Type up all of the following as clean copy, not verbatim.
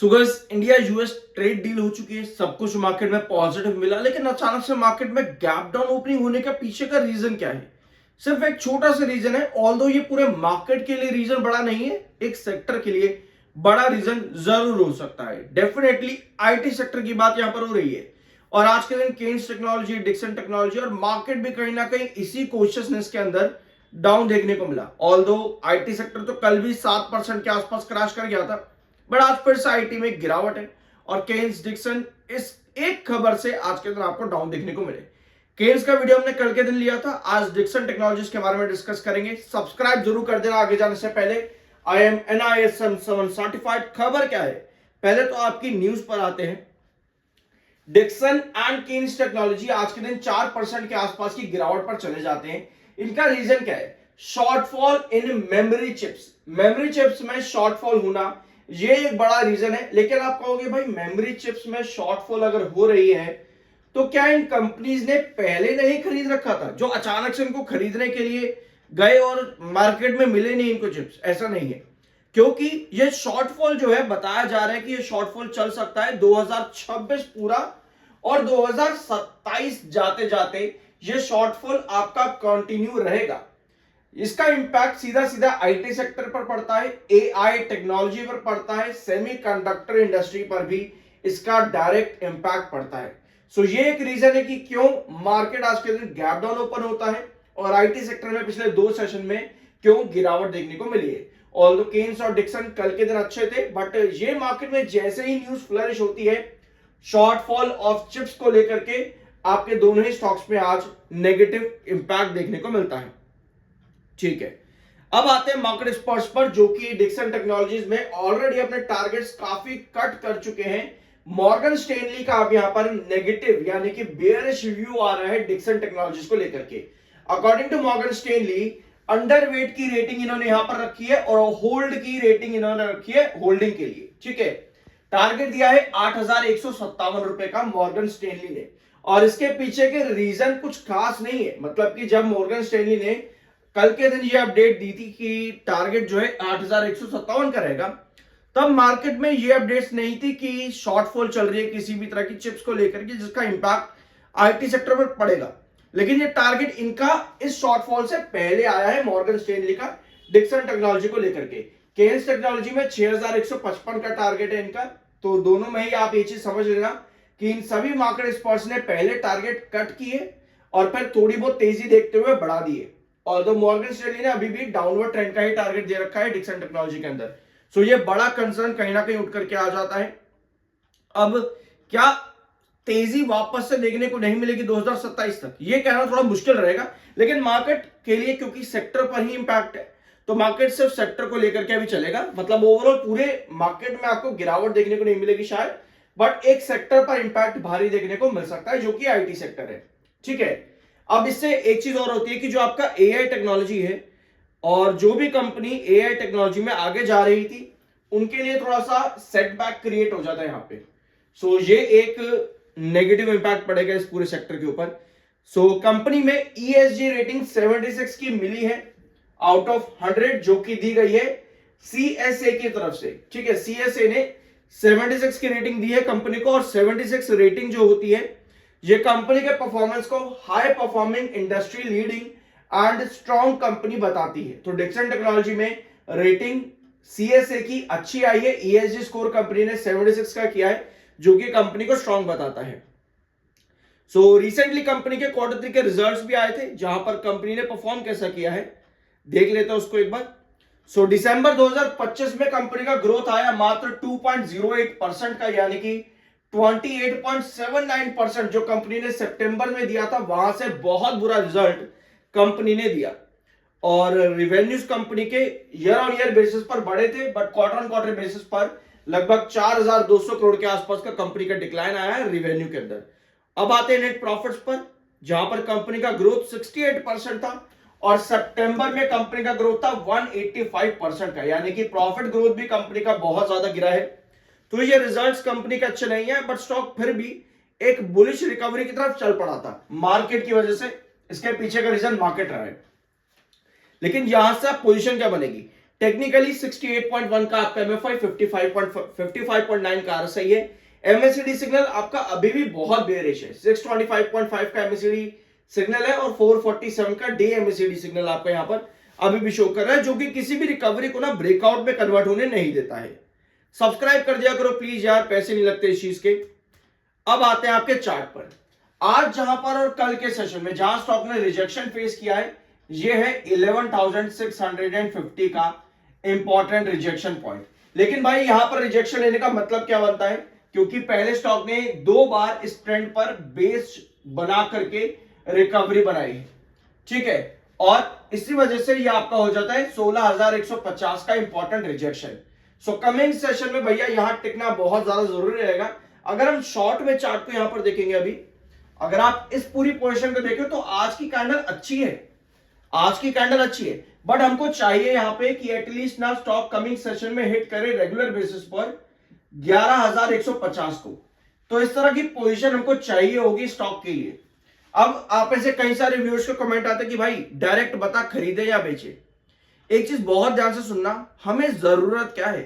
Sugars India US trade deal हो चुकी है, सब कुछ मार्केट में पॉजिटिव मिला, लेकिन अचानक से मार्केट में गैप डाउन ओपनिंग होने का पीछे का रीजन क्या है? सिर्फ एक छोटा सा रीजन है। ऑल्दो ये पूरे मार्केट के लिए रीजन बड़ा नहीं है, एक सेक्टर के लिए बड़ा रीजन जरूर हो सकता है। डेफिनेटली आईटी सेक्टर की बात यहां पर हो रही है। और आज के दिन केन्स टेक्नोलॉजी, डिक्सन टेक्नोलॉजी और मार्केट भी कहीं ना कहीं इसी कॉशियसनेस के अंदर डाउन देखने को मिला। ऑल्दो आईटी सेक्टर तो कल भी 7% के आसपास क्रैश कर गया था, बट आज फिर से आईटी में गिरावट है। और केन्स डिक्सन इस एक खबर से आज के दिन आपको डाउन देखने को मिले। केन्स का वीडियो हमने कल के दिन लिया था, आज डिक्सन टेक्नोलॉजीज के बारे में डिस्कस करेंगे। सब्सक्राइब जरूर कर देना आगे जाने से पहले। I am NISM 7 certified. खबर क्या है, पहले तो आपकी न्यूज पर आते हैं। डिक्सन एंड केन्स टेक्नोलॉजी आज के दिन 4% के आसपास की गिरावट पर चले जाते हैं। इनका रीजन क्या है? Shortfall in memory chips. Memory chips में शॉर्टफॉल होना ये एक बड़ा रीजन है। लेकिन आप कहोगे भाई मेमोरी चिप्स में शॉर्टफॉल अगर हो रही है तो क्या इन कंपनीज ने पहले नहीं खरीद रखा था, जो अचानक से इनको खरीदने के लिए गए और मार्केट में मिले नहीं इनको चिप्स? ऐसा नहीं है, क्योंकि ये शॉर्टफॉल जो है बताया जा रहा है कि ये शॉर्टफॉल चल सकता है 2026 पूरा और 2027 जाते जाते ये शॉर्टफॉल आपका कंटिन्यू रहेगा। इसका इंपैक्ट सीधा सीधा आईटी सेक्टर पर पड़ता है, एआई टेक्नोलॉजी पर पड़ता है, सेमीकंडक्टर इंडस्ट्री पर भी इसका डायरेक्ट इंपैक्ट पड़ता है। सो ये एक रीजन है कि क्यों मार्केट आज के दिन गैप डाउन ओपन होता है और आईटी सेक्टर में पिछले 2 सेशन में क्यों गिरावट देखने को मिली है। ऑल्दो केन्स और डिक्सन कल के दिन अच्छे थे, बट ये मार्केट में जैसे ही न्यूज फ्लरिश होती है शॉर्टफॉल ऑफ चिप्स को लेकर के, आपके दोनों ही स्टॉक्स में आज नेगेटिव इंपैक्ट देखने को मिलता है। ठीक है, अब आते हैं मार्केट एक्सपर्ट्स पर, जो कि डिक्सन टेक्नोलॉजीज में ऑलरेडी अपने टारगेट्स काफी कट कर चुके हैं। मॉर्गन स्टैनली का अब यहां पर नेगेटिव यानी कि बेयरिश रिव्यू आ रहा है डिक्सन टेक्नोलॉजीज को लेकर के। According to Morgan Stanley underweight की रेटिंग इन्होंने यहां पर रखी है और होल्ड की रेटिंग इन्होंने रखी है होल्डिंग के लिए। ठीक है, टारगेट दिया है 8,157 रुपए का मॉर्गन स्टैनली ने। और इसके पीछे के रीजन कुछ खास नहीं है, मतलब कि जब मॉर्गन स्टैनली ने कल के दिन ये अपडेट दी थी कि टारगेट जो है 8,157 का रहेगा, तब मार्केट में ये अपडेट्स नहीं थी कि शॉर्टफॉल चल रही है किसी भी तरह की चिप्स को लेकर के जिसका इंपैक्ट आईटी सेक्टर पर पड़ेगा। लेकिन ये टारगेट इनका इस शॉर्टफॉल से पहले आया है मॉर्गन स्टैनली का डिक्सन टेक्नोलॉजी को लेकर के। केन्स टेक्नोलॉजी में 6,155 का टारगेट है इनका। तो दोनों में ही आप ये चीज समझ लेना कि इन सभी मार्केट एक्सपर्ट्स ने पहले टारगेट कट किए और फिर थोड़ी बहुत तेजी देखते हुए बढ़ा दिए। और मॉर्गन स्टैनली ने अभी भी डाउनवर्ड ट्रेंड का ही टारगेट दे रखा है डिक्सन टेक्नोलॉजी के अंदर। सो ये बड़ा कंसर्न कहीं ना कहीं उठ करके आ जाता है। अब क्या तेजी वापस से देखने को नहीं मिलेगी 2027 तक? ये कहना थोड़ा मुश्किल रहेगा, लेकिन मार्केट के लिए क्योंकि सेक्टर पर ही इंपैक्ट है तो मार्केट सिर्फ सेक्टर को लेकर के अभी चलेगा। मतलब ओवरऑल पूरे मार्केट में आपको गिरावट देखने को नहीं मिलेगी शायद, बट एक सेक्टर पर इंपैक्ट भारी देखने को मिल सकता है जो कि आईटी सेक्टर है। ठीक है, अब इससे एक चीज और होती है कि जो आपका एआई टेक्नोलॉजी है और जो भी कंपनी एआई टेक्नोलॉजी में आगे जा रही थी उनके लिए थोड़ा सा सेटबैक क्रिएट हो जाता है यहां पे। सो ये एक नेगेटिव इंपैक्ट पड़ेगा इस पूरे सेक्टर के ऊपर। सो कंपनी में ESG रेटिंग 76 की मिली है आउट ऑफ 100, जो कि दी गई है CSA की तरफ से। ठीक है, CSA ने 76 की रेटिंग दी है कंपनी को। और 76 रेटिंग जो होती है ये कंपनी के परफॉर्मेंस को high performing, industry leading and strong company बताती है। तो डिक्सन टेक्नोलॉजी में रेटिंग CSA की अच्छी आई है। ESG स्कोर कंपनी ने 76 का किया है, जो कि कंपनी को स्ट्रॉन्ग बताता है। सो रिसेंटली कंपनी के Q3 के रिजल्ट्स भी आए थे, जहां पर कंपनी ने परफॉर्म कैसा किया है देख लेते हैं उसको एक बार। सो दिसंबर 2025 में कंपनी का ग्रोथ आया मात्र 2.08% का, यानी कि 28.79% जो कंपनी ने सितंबर में दिया था वहां से बहुत बुरा रिजल्ट कंपनी ने दिया। और रिवेन्यूज कंपनी के ईयर ऑन ईयर बेसिस पर बढ़े थे, but quarter on quarter basis पर लगभग 4,200 करोड़ के आसपास का कंपनी का डिक्लाइन आया है रेवेन्यू के अंदर। अब आते हैं नेट प्रॉफिट्स पर, जहां पर कंपनी का ग्रोथ 68% था और सितंबर में कंपनी का ग्रोथ था 185% का, यानी कि प्रॉफिट ग्रोथ भी कंपनी का बहुत ज्यादा गिरा है। तो ये रिजल्ट्स कंपनी के अच्छे नहीं है, बट स्टॉक फिर भी एक बुलिश रिकवरी की तरफ चल पड़ा था मार्केट की वजह से। इसके पीछे का रीजन मार्केट रहा है। लेकिन यहां से पोजीशन क्या बनेगी? टेक्निकली 68.1 का आपका एमएफआई, 55.9 का आरएसआई है। एमएससीडी सिग्नल आपका अभी भी बहुत बेरिश है। 625.5 का एमएससीडी सिग्नल है और 447 का डे एमएससीडी सिग्नल आपका यहां पर अभी भी शो कर रहा है, जो कि किसी भी रिकवरी को ना ब्रेकआउट में कन्वर्ट होने नहीं देता है। सब्सक्राइब कर दिया करो प्लीज यार, पैसे नहीं लगते इस चीज के। अब आते हैं आपके चार्ट पर। आज जहां पर और कल के सेशन में जहां स्टॉक ने रिजेक्शन फेस किया है, ये है 11,650 का इंपॉर्टेंट रिजेक्शन पॉइंट। लेकिन भाई यहां पर रिजेक्शन लेने का मतलब क्या बनता है, क्योंकि पहले स्टॉक ने 2 बार इस ट्रेंड पर बेस बना करके रिकवरी बनाई है, ठीक है, और इसी वजह से यह आपका हो जाता है 16,150 का important rejection. So coming session में भैया यहां टिकना बहुत ज्यादा जरूरी रहेगा। अगर हम शॉर्ट में चार्ट को यहां पर देखेंगे, अभी अगर आप इस पूरी पोजीशन को देखें तो आज की कैंडल अच्छी है, आज की कैंडल अच्छी है, बट हमको चाहिए यहां पे कि एटलीस्ट ना स्टॉक कमिंग सेशन में हिट करे रेगुलर बेसिस पर 11,150 को। तो इस तरह की पोजीशन हमको चाहिए होगी स्टॉक के लिए। अब आप ऐसे कई सारे व्यूअर्स को कमेंट आते हैं कि भाई डायरेक्ट बता खरीदे या बेचे। एक चीज बहुत ध्यान से सुनना, हमें जरूरत क्या है।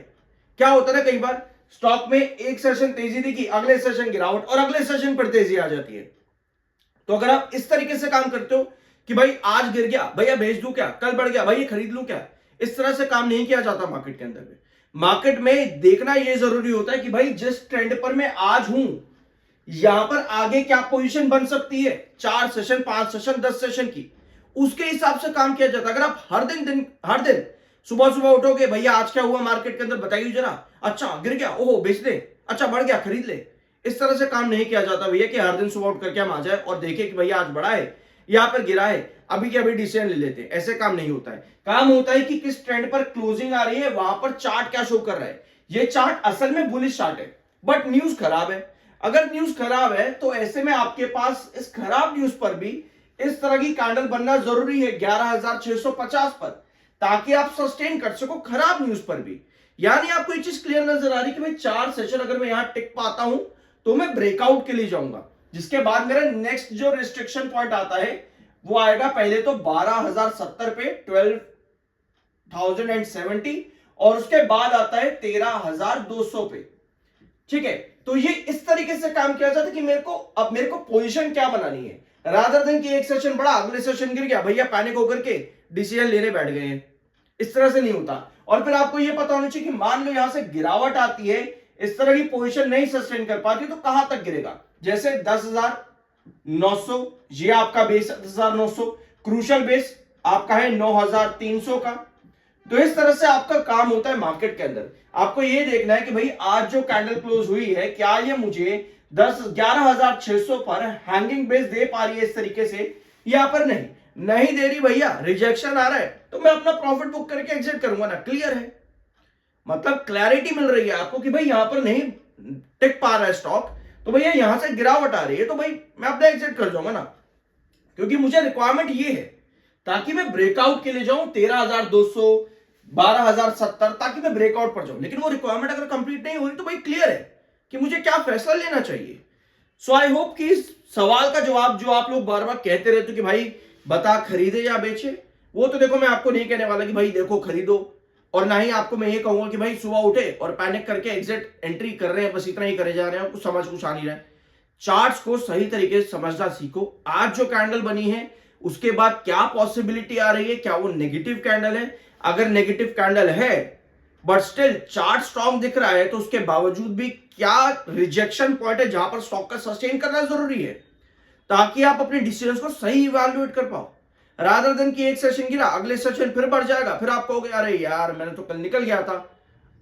क्या होता है ना, कई बार स्टॉक में एक सेशन तेजी दिखी, अगले सेशन गिरावट और अगले सेशन पर तेजी आ जाती है। तो अगर आप इस तरीके से काम करते हो कि भाई आज गिर गया भैया बेच दूं क्या, कल बढ़ गया भाई खरीद लूं क्या, इस तरह से काम नहीं किया जाता मार्केट के अंदर में। मार्केट में देखना यह जरूरी होता है कि भाई जिस ट्रेंड पर मैं आज हूं, यहां पर आगे क्या पोजीशन बन सकती है, 4 सेशन, 5 सेशन, 10 सेशन की, उसके हिसाब से काम किया जाता है। अगर आप हर दिन सुबह सुबह उठोगे भैया आज क्या हुआ मार्केट के अंदर बताइए जरा, अच्छा गिर गया ओहो बेच दे, अच्छा बढ़ गया खरीद ले, इस तरह से काम नहीं किया जाता भैया कि हर दिन सुबह उठ करके हम आ जाए और देखें कि भैया आज बढ़ा है यहां पर गिरा है, अभी के अभी डिसीजन ले लेते हैं। ऐसे काम नहीं होता है। काम होता है कि किस ट्रेंड पर क्लोजिंग आ रही है, वहां पर चार्ट क्या शो कर रहा है। ये चार्ट असल में बुलिश चार्ट है, बट न्यूज खराब है। अगर न्यूज खराब है तो ऐसे में आपके पास इस खराब न्यूज पर भी इस तरह की कैंडल बनना जरूरी है 11,650 पर, ताकि आप सस्टेन कर सको खराब न्यूज पर भी। यानी आपको ये चीज क्लियर नजर आ रही है कि भाई 4 सेशन अगर मैं यहां टिक पाता हूं तो मैं ब्रेकआउट के लिए जाऊंगा, जिसके बाद मेरा नेक्स्ट जो रिस्ट्रिक्शन पॉइंट आता है वो आएगा पहले तो 12,070 पे 12,070, और उसके बाद आता है 13,200 पे, ठीक है। तो ये इस तरीके से काम किया जाता है कि मेरे को पोजीशन क्या बनानी है, रादर देन कि एक सेशन बढ़ा अगले सेशन गिर गया भैया पैनिक होकर के डिसीजन लेने बैठ गए हैं। इस तरह से नहीं होता। और फिर आपको यह पता होना चाहिए कि मान लो यहां से गिरावट आती है, इस तरह की पोजीशन नहीं सस्टेन कर पाती तो कहां तक गिरेगा, जैसे 10,900 ये आपका बेस 10,900, क्रूशल बेस आपका है 9,300 का। तो इस तरह से आपका काम होता है मार्केट के अंदर। आपको यह देखना है कि भाई आज जो कैंडल क्लोज हुई है क्या ये मुझे 11,600 पर हैंगिंग बेस दे पा रही है इस तरीके से, यहां पर नहीं दे रही भैया, रिजेक्शन आ रहा है तो मैं अपना प्रॉफिट बुक करके एग्जिट करूंगा ना। क्लियर है, मतलब क्लैरिटी मिल रही है आपको कि भाई यहां पर नहीं टिक पा रहा है स्टॉक, तो भैया यहां से गिरावट आ रही है तो भाई मैं अपना एग्जिट कर जाऊंगा ना, क्योंकि मुझे रिक्वायरमेंट ये है ताकि मैं ब्रेकआउट के लिए जाऊं 13,200, 12,070, ताकि मैं ब्रेकआउट पर जाऊं। लेकिन वो रिक्वायरमेंट अगर कंप्लीट नहीं हो रही तो भाई क्लियर है कि मुझे क्या फैसला लेना चाहिए। सो आई होप कि इस सवाल का जवाब जो आप लोग बार बार कहते रहते हो कि भाई बता खरीदे या बेचे, वो तो देखो मैं आपको नहीं कहने वाला कि भाई देखो खरीदो, और ना ही आपको मैं ये कहूंगा कि भाई सुबह उठे और पैनिक करके एग्जिट एंट्री कर रहे हैं, बस इतना ही करे जा रहे हैं, कुछ समझ कुछ आ नहीं रहा है। चार्ट्स को सही तरीके से समझना सीखो। आज जो कैंडल बनी है उसके बाद क्या पॉसिबिलिटी आ रही है, क्या वो नेगेटिव कैंडल है, अगर नेगेटिव कैंडल है बट स्टिल चार्ट स्ट्रॉन्ग दिख रहा है तो उसके बावजूद भी क्या रिजेक्शन पॉइंट है जहां पर स्टॉक का सस्टेन करना जरूरी है, ताकि आप अपने डिसीजन को सही इवैल्यूएट कर पाओ। रादर देन कि एक सेशन गिरा अगले सेशन फिर बढ़ जाएगा, फिर आप कहोगे अरे यार मैंने तो कल निकल गया था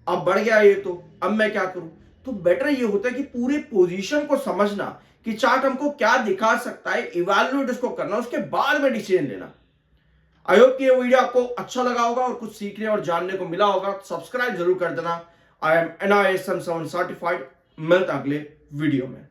अब बढ़ गया ये, तो अब मैं क्या करूं। तो बेटर ये होता है कि पूरे पोजीशन को समझना कि चार्ट हमको क्या दिखा सकता है, इवैल्यूएट उसको करना, उसके बाद में डिसीजन लेना। आई होप कि ये वीडियो आपको अच्छा लगा होगा और कुछ सीखने और जानने को मिला होगा। सब्सक्राइब जरूर कर देना। I am NISM 7 certified. मिलता अगले वीडियो में।